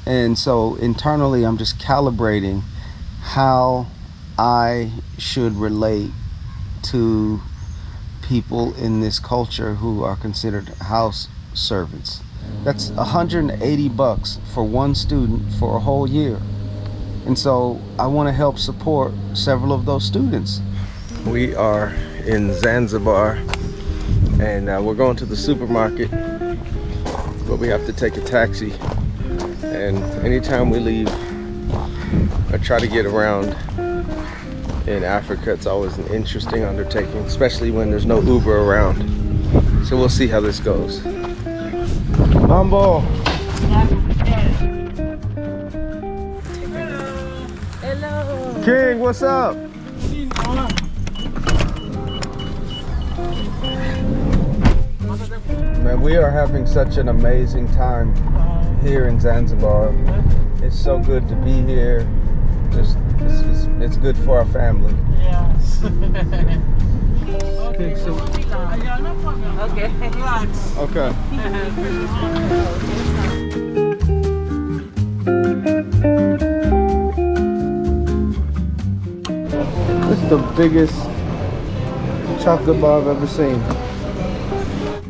And so internally, I'm just calibrating how I should relate to people in this culture who are considered house servants. That's $180 for one student for a whole year. And so I want to help support several of those students. We are in Zanzibar, and we're going to the supermarket, but we have to take a taxi. And anytime we leave or try to get around in Africa, it's always an interesting undertaking, especially when there's no Uber around. So we'll see how this goes. Mambo! Hello. King, what's up? Man, we are having such an amazing time here in Zanzibar. It's so good to be here. It's good for our family. Yes. Okay, so Okay. okay. This is the biggest chocolate bar I've ever seen.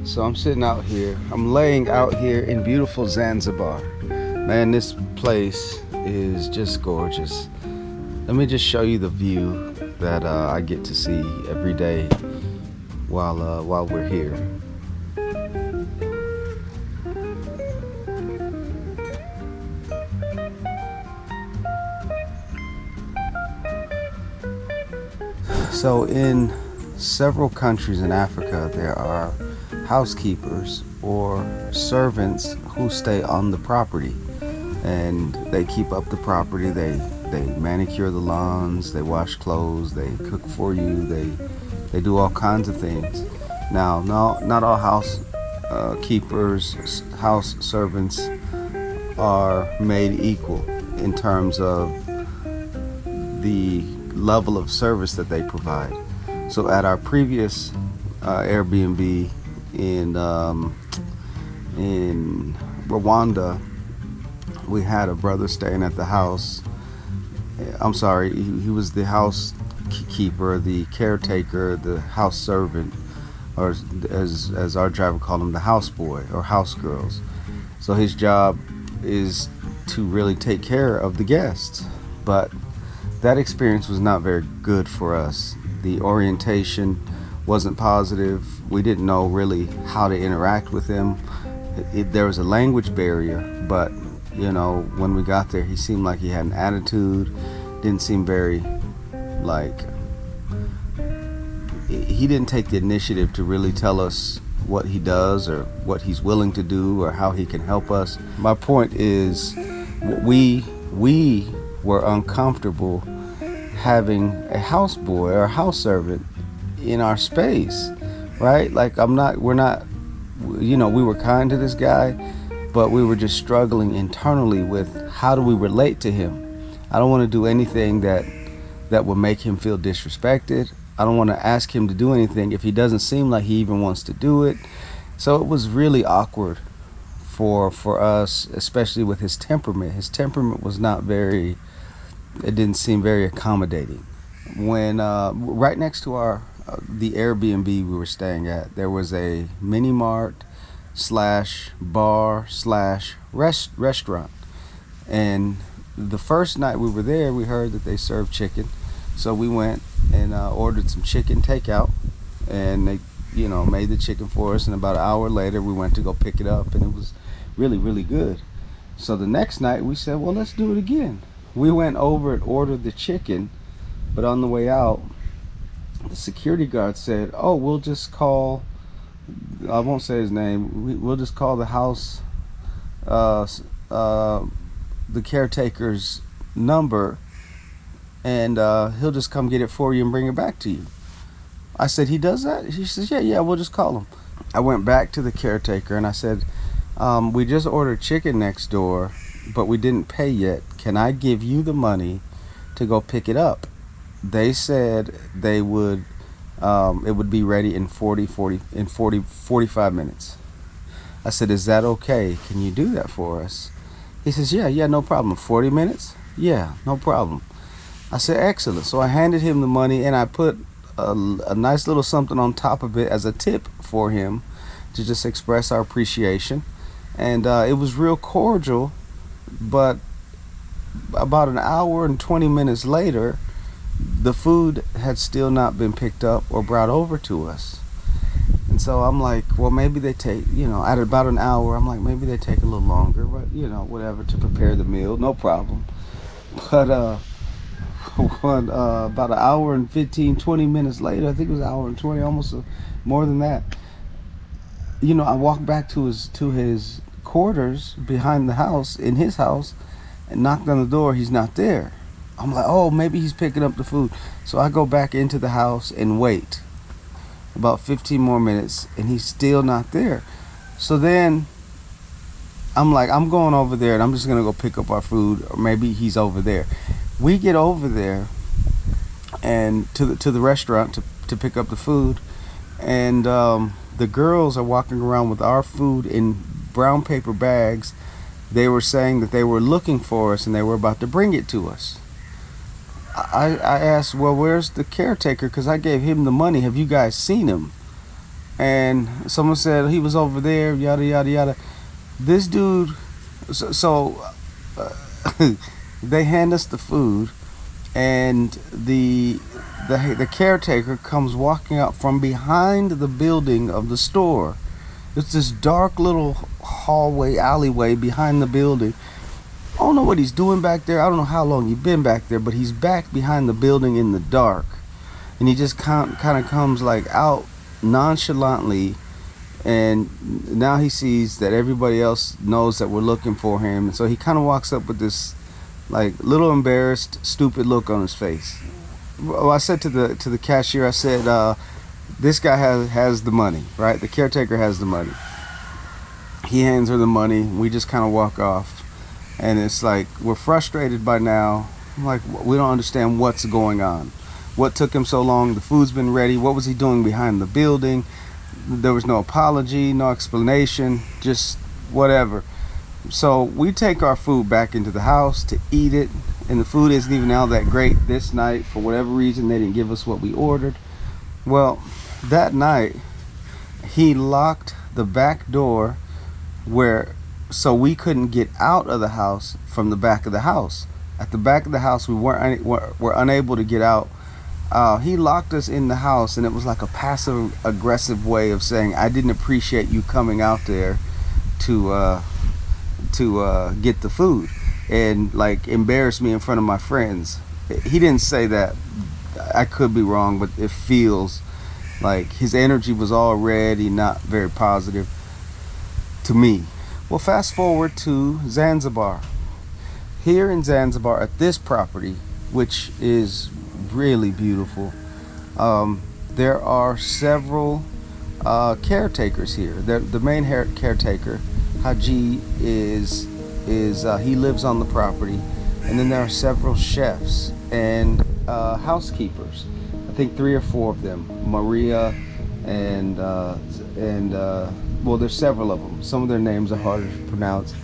So I'm sitting out here. I'm laying out here in beautiful Zanzibar. Man, this place is just gorgeous. Let me just show you the view that I get to see every day while we're here. So in several countries in Africa, there are housekeepers or servants who stay on the property, and they keep up the property. They manicure the lawns, they wash clothes, they cook for you, they do all kinds of things. Now, not all housekeepers, house servants are made equal in terms of the level of service that they provide. So at our previous Airbnb in Rwanda, we had a brother staying at the house. I'm sorry, he was the housekeeper, the caretaker, the house servant, or as our driver called him, the houseboy or house girls. So his job is to really take care of the guests. But that experience was not very good for us. The orientation wasn't positive. We didn't know really how to interact with him. There was a language barrier, but you know, when we got there, he seemed like he had an attitude. Didn't seem very, like, he didn't take the initiative to really tell us what he does or what he's willing to do or how he can help us. My point is, we were uncomfortable having a houseboy or a house servant in our space, right? Like, we're not, you know, we were kind to this guy, but we were just struggling internally with how do we relate to him. I don't want to do anything that would make him feel disrespected. I don't want to ask him to do anything if he doesn't seem like he even wants to do it. So it was really awkward for us, especially with his temperament. His temperament was not very, it didn't seem very accommodating. When right next to the Airbnb we were staying at, there was a mini mart / bar / restaurant. And the first night we were there, we heard that they served chicken. So we went and ordered some chicken takeout, and they, you know, made the chicken for us. And about an hour later, we went to go pick it up, and it was really, really good. So the next night we said, well, let's do it again. We went over and ordered the chicken, but on the way out, the security guard said, oh, we'll just call, I won't say his name, we'll just call the house, the caretaker's number, and he'll just come get it for you and bring it back to you. I said, he does that? He says, yeah, we'll just call him. I went back to the caretaker and I said, we just ordered chicken next door, but we didn't pay yet. Can I give you the money to go pick it up? They said they would, it would be ready in 45 minutes. I said, is that okay? Can you do that for us? He says, yeah, no problem. 40 minutes? Yeah, no problem. I said, excellent. So I handed him the money, and I put a nice little something on top of it as a tip for him to just express our appreciation. And it was real cordial, but about an hour and 20 minutes later, the food had still not been picked up or brought over to us. And so I'm like, well, maybe they take, at about an hour, I'm like, maybe they take a little longer, but, whatever, to prepare the meal, no problem. But about an hour and 15, 20 minutes later, I think it was an hour and 20, almost more than that, I walked back to his quarters behind the house, in his house, and knocked on the door. He's not there. I'm like, oh, maybe he's picking up the food. So I go back into the house and wait about 15 more minutes, and he's still not there. So then I'm like, I'm going over there, and I'm just gonna go pick up our food, or maybe he's over there. We get over there and to the restaurant to pick up the food, and the girls are walking around with our food in brown paper bags. They were saying that they were looking for us and they were about to bring it to us. I asked, well, where's the caretaker? Because I gave him the money. Have you guys seen him? And someone said he was over there, yada, yada, yada. This dude, they hand us the food, and the caretaker comes walking out from behind the building of the store. It's this dark little hallway, alleyway behind the building. I don't know what he's doing back there. I don't know how long he's been back there, but he's back behind the building in the dark. And he just kind of comes like out nonchalantly, and now he sees that everybody else knows that we're looking for him. And so he kind of walks up with this like little embarrassed, stupid look on his face. Well, I said to the cashier, I said, this guy has the money, right? The caretaker has the money. He hands her the money. We just kind of walk off. And it's like, we're frustrated by now. I'm like, we don't understand what's going on. What took him so long? The food's been ready. What was he doing behind the building? There was no apology, no explanation, just whatever. So we take our food back into the house to eat it. And the food isn't even all that great this night. For whatever reason, they didn't give us what we ordered. Well, that night, he locked the back door so we couldn't get out of the house from the back of the house. At the back of the house, we were unable to get out. He locked us in the house, and it was like a passive aggressive way of saying, I didn't appreciate you coming out there to get the food, and like embarrass me in front of my friends. He didn't say that. I could be wrong, but it feels like his energy was already not very positive to me. Well, fast forward to Zanzibar. Here in Zanzibar, at this property, which is really beautiful, there are several caretakers here. The main caretaker, Haji, is he lives on the property, and then there are several chefs and housekeepers. I think 3 or 4 of them. Maria and well, there's several of them. Some of their names are harder to pronounce.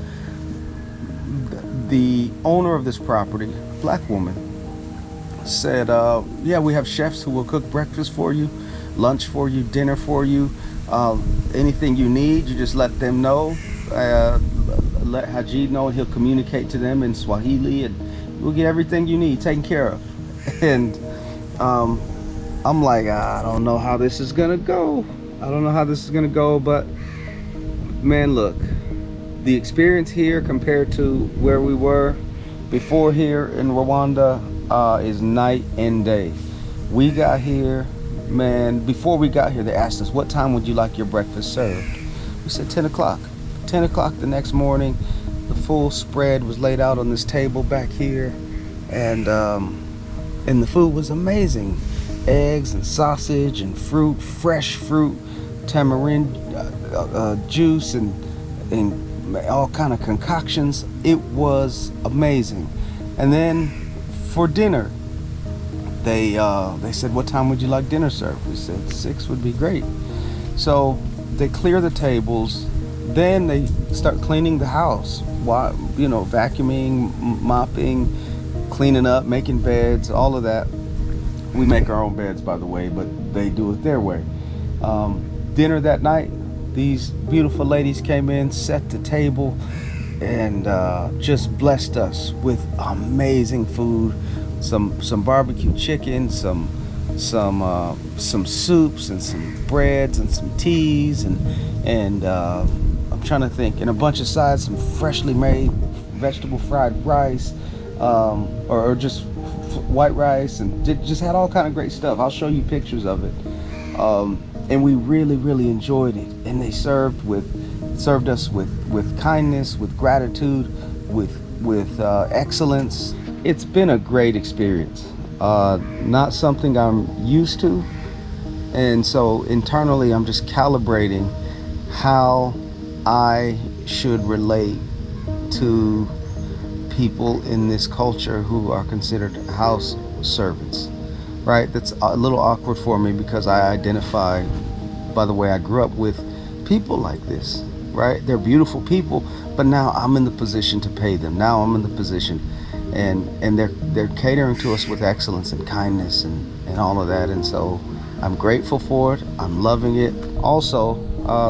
The owner of this property, black woman, said, yeah, we have chefs who will cook breakfast for you, lunch for you, dinner for you. Anything you need, you just let them know. Let Haji know, and he'll communicate to them in Swahili, and we'll get everything you need taken care of. And I'm like, I don't know how this is gonna go. But man, look, the experience here compared to where we were before here in Rwanda is night and day. We got here, man, before we got here, they asked us, what time would you like your breakfast served? We said 10 o'clock. 10 o'clock the next morning, the full spread was laid out on this table back here, and the food was amazing. Eggs and sausage and fruit, fresh fruit, tamarind juice, and all kind of concoctions. It was amazing. And then for dinner, they said, what time would you like dinner served? We said 6 would be great. So they clear the tables. then they start cleaning the house, vacuuming, mopping, cleaning up, making beds, all of that. We make our own beds, by the way, but they do it their way. Dinner that night, these beautiful ladies came in, set the table, and just blessed us with amazing food. Some barbecue chicken, some soups and some breads and some teas and I'm trying to think, and a bunch of sides, some freshly made vegetable fried rice, or just white rice, and just had all kind of great stuff. I'll show you pictures of it. And we really enjoyed it. And they served us with kindness, with gratitude, with excellence. It's been a great experience. Not something I'm used to, and so internally I'm just calibrating how I should relate to people in this culture who are considered house servants, right? That's a little awkward for me because I identify by the way I grew up with people like this, right? They're beautiful people, but now I'm in the position to pay them. Now I'm in the position, and they're catering to us with excellence and kindness and all of that, and so I'm grateful for it. I'm loving it. Also,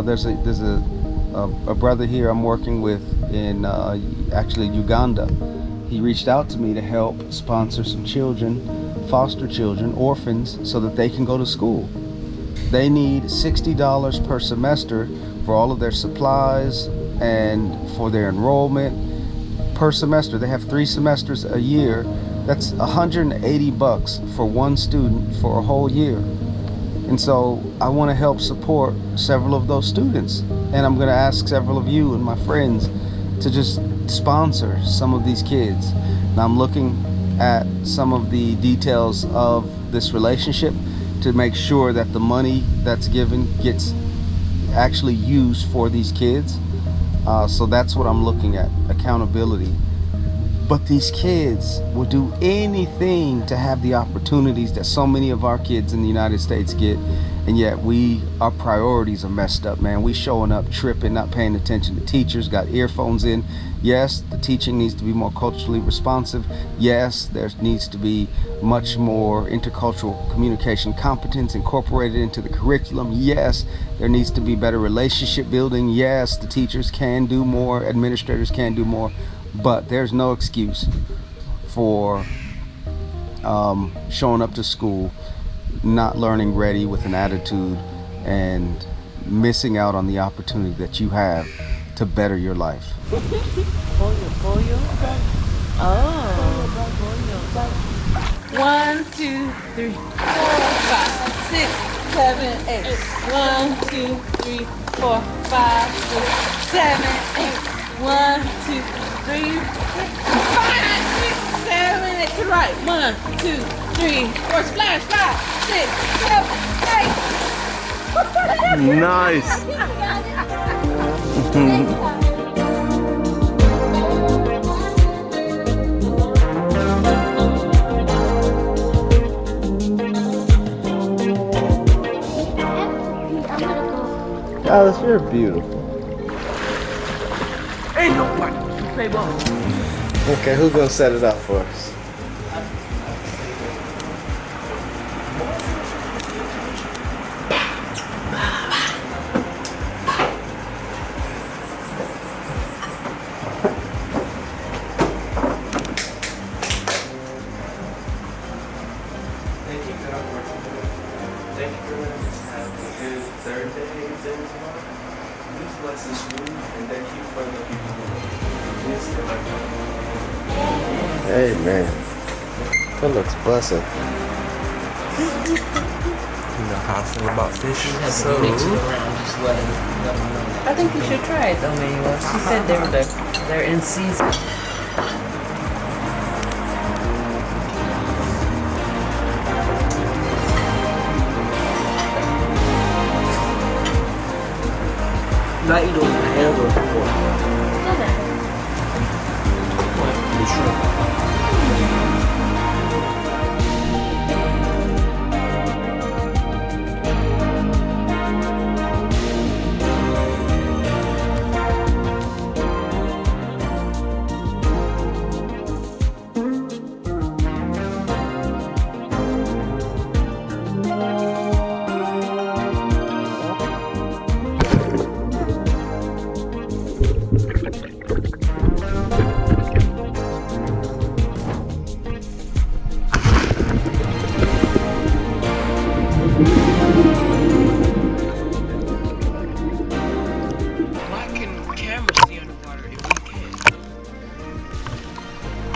there's a brother here I'm working with in actually Uganda. He reached out to me to help sponsor some children, foster children, orphans, so that they can go to school. They need $60 per semester for all of their supplies and for their enrollment per semester. They have 3 semesters a year. That's $180 for one student for a whole year. And so I want to help support several of those students. And I'm going to ask several of you and my friends to just sponsor some of these kids. Now I'm looking at some of the details of this relationship to make sure that the money that's given gets actually used for these kids. So that's what I'm looking at, accountability. But these kids will do anything to have the opportunities that so many of our kids in the United States get, and yet our priorities are messed up, man. We showing up tripping, not paying attention to teachers, got earphones in. Yes, the teaching needs to be more culturally responsive. Yes, there needs to be much more intercultural communication competence incorporated into the curriculum. Yes, there needs to be better relationship building. Yes, the teachers can do more, administrators can do more. But there's no excuse for showing up to school, not learning ready with an attitude, and missing out on the opportunity that you have to better your life. Pollo. Oh. 1, 2, 3, 4, 5, 6, 7, 8. 1, 2, 3, 4, 5, 6, 7, 8. 1, 2, 3, 5, 6, 7, 8. To the right. 1, 2, 3, 4. Splash. 5, 6, 7, 8. Nice. Alice, you're beautiful. Ain't no point. Play ball. Okay, who's gonna set it up for us? Hey man, that looks bussin'. You know how I feel about fish. So I think you should try it though, Manuel. She said they're in season. not eat those handles before. The shrimp.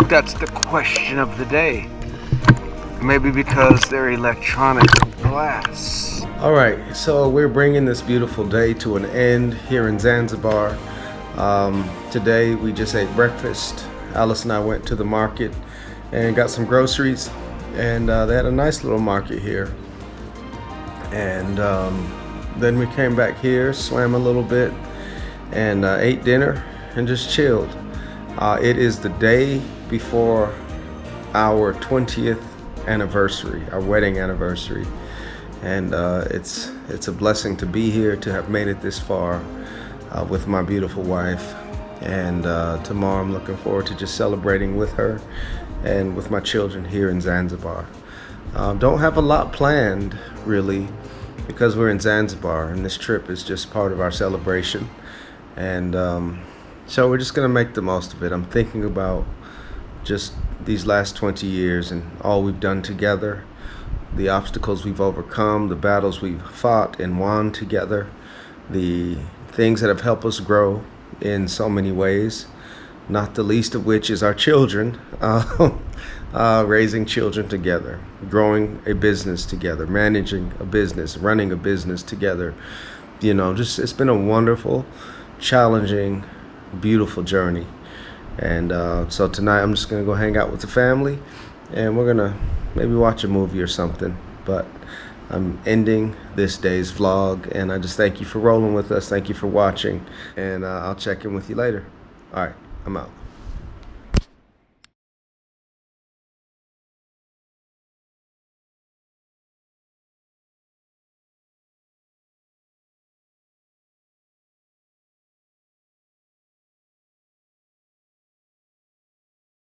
That's the question of the day. Maybe because they're electronic glass. All right, so we're bringing this beautiful day to an end here in Zanzibar. Today we just ate breakfast. Alice and I went to the market and got some groceries, and they had a nice little market here. And then we came back here, swam a little bit, and ate dinner and just chilled. It is the day before our 20th anniversary, our wedding anniversary, and it's a blessing to be here, to have made it this far with my beautiful wife. And tomorrow I'm looking forward to just celebrating with her and with my children here in Zanzibar. Don't have a lot planned really, because we're in Zanzibar and this trip is just part of our celebration. And so we're just gonna make the most of it. I'm thinking about just these last 20 years and all we've done together, the obstacles we've overcome, the battles we've fought and won together, the things that have helped us grow in so many ways, not the least of which is our children, raising children together, growing a business together, managing a business, running a business together. You know, just it's been a wonderful, challenging, beautiful journey. And so tonight I'm just gonna go hang out with the family, and we're gonna maybe watch a movie or something. But I'm ending this day's vlog, and I just thank you for rolling with us. Thank you for watching, and I'll check in with you later. All right, I'm out.